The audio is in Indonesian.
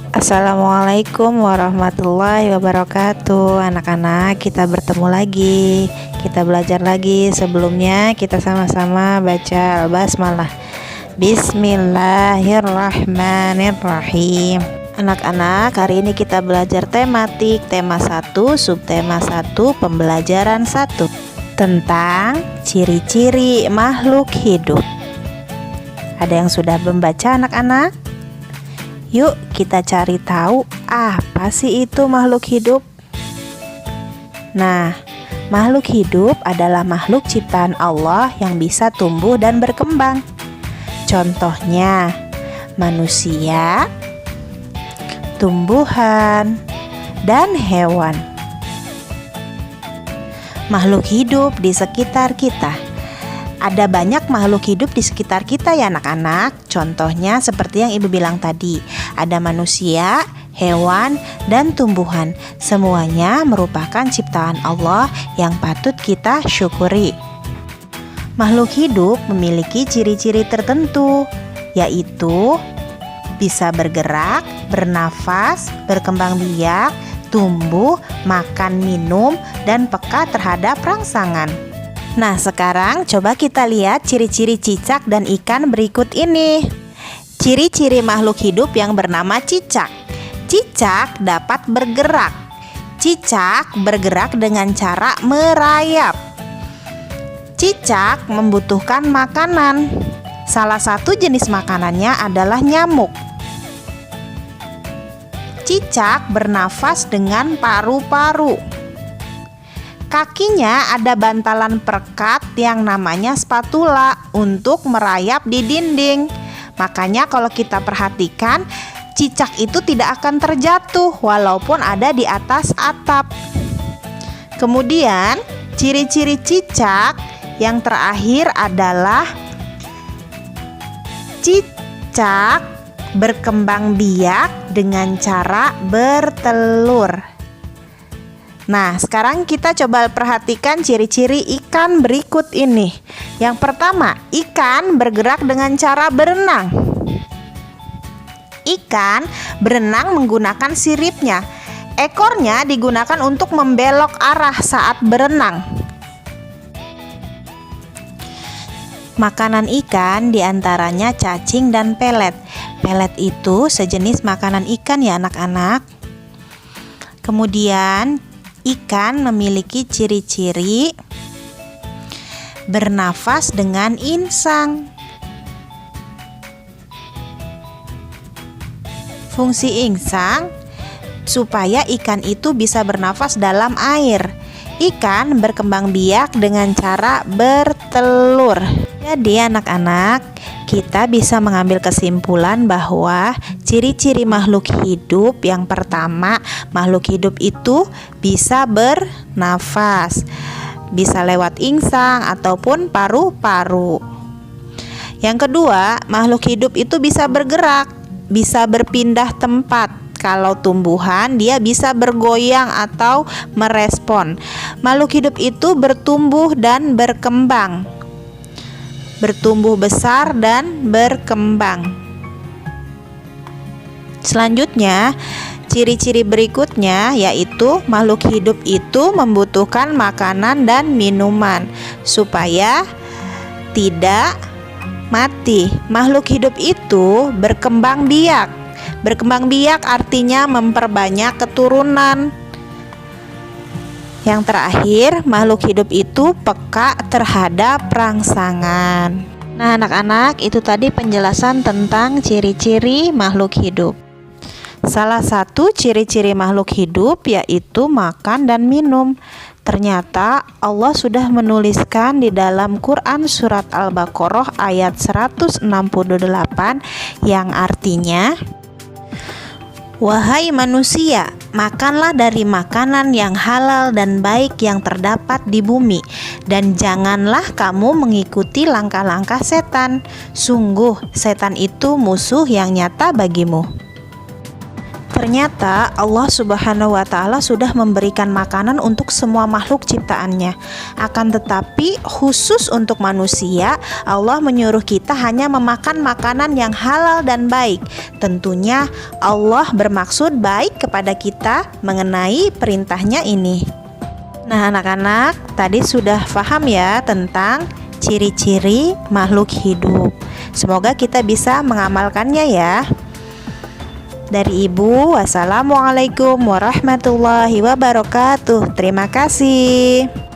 Assalamualaikum warahmatullahi wabarakatuh. Anak-anak, kita bertemu lagi. Kita belajar lagi. Sebelumnya kita sama-sama baca Al-Basmalah. Bismillahirrahmanirrahim. Anak-anak, hari ini kita belajar tematik tema 1, subtema 1, pembelajaran 1 tentang ciri-ciri makhluk hidup. Ada yang sudah membaca, anak-anak? Yuk kita cari tahu apa sih itu makhluk hidup. Nah, makhluk hidup adalah makhluk ciptaan Allah yang bisa tumbuh dan berkembang. Contohnya, manusia, tumbuhan, dan hewan. Makhluk hidup di sekitar kita. Ada banyak makhluk hidup di sekitar kita ya anak-anak. Contohnya seperti yang ibu bilang tadi, ada manusia, hewan, dan tumbuhan. Semuanya merupakan ciptaan Allah yang patut kita syukuri. Makhluk hidup memiliki ciri-ciri tertentu, yaitu bisa bergerak, bernafas, berkembang biak, tumbuh, makan, minum, dan peka terhadap rangsangan. Nah, sekarang coba kita lihat ciri-ciri cicak dan ikan berikut ini. Ciri-ciri makhluk hidup yang bernama cicak. Cicak dapat bergerak. Cicak bergerak dengan cara merayap. Cicak membutuhkan makanan. Salah satu jenis makanannya adalah nyamuk. Cicak bernafas dengan paru-paru. Kakinya ada bantalan perekat yang namanya spatula untuk merayap di dinding. Makanya kalau kita perhatikan, cicak itu tidak akan terjatuh walaupun ada di atas atap. Kemudian, ciri-ciri cicak yang terakhir adalah cicak berkembang biak dengan cara bertelur. Nah, sekarang kita coba perhatikan ciri-ciri ikan berikut ini. Yang pertama, ikan bergerak dengan cara berenang. Ikan berenang menggunakan siripnya. Ekornya digunakan untuk membelok arah saat berenang. Makanan ikan diantaranya cacing dan pelet. Pelet itu sejenis makanan ikan ya anak-anak. Kemudian ikan memiliki ciri-ciri bernafas dengan insang. Fungsi insang supaya ikan itu bisa bernafas dalam air. Ikan berkembang biak dengan cara bertelur. Jadi anak-anak, kita bisa mengambil kesimpulan bahwa ciri-ciri makhluk hidup yang pertama, makhluk hidup itu bisa bernafas, bisa lewat insang ataupun paru-paru. Yang kedua, makhluk hidup itu bisa bergerak, bisa berpindah tempat. Kalau tumbuhan, dia bisa bergoyang atau merespon. Makhluk hidup itu bertumbuh dan berkembang, bertumbuh besar dan berkembang. Selanjutnya, ciri-ciri berikutnya yaitu makhluk hidup itu membutuhkan makanan dan minuman supaya tidak mati. Makhluk hidup itu berkembang biak. Berkembang biak artinya memperbanyak keturunan. Yang terakhir, makhluk hidup itu peka terhadap rangsangan. Nah, anak-anak, itu tadi penjelasan tentang ciri-ciri makhluk hidup. Salah satu ciri-ciri makhluk hidup yaitu makan dan minum. Ternyata Allah sudah menuliskan di dalam Quran surat Al-Baqarah ayat 168 yang artinya, "Wahai manusia, makanlah dari makanan yang halal dan baik yang terdapat di bumi, dan janganlah kamu mengikuti langkah-langkah setan. Sungguh, setan itu musuh yang nyata bagimu." Ternyata Allah Subhanahu wa Ta'ala sudah memberikan makanan untuk semua makhluk ciptaannya. Akan tetapi khusus untuk manusia, Allah menyuruh kita hanya memakan makanan yang halal dan baik. Tentunya Allah bermaksud baik kepada kita mengenai perintahnya ini. Nah anak-anak, tadi sudah paham ya tentang ciri-ciri makhluk hidup. Semoga kita bisa mengamalkannya ya. Dari Ibu, wassalamualaikum warahmatullahi wabarakatuh. Terima kasih.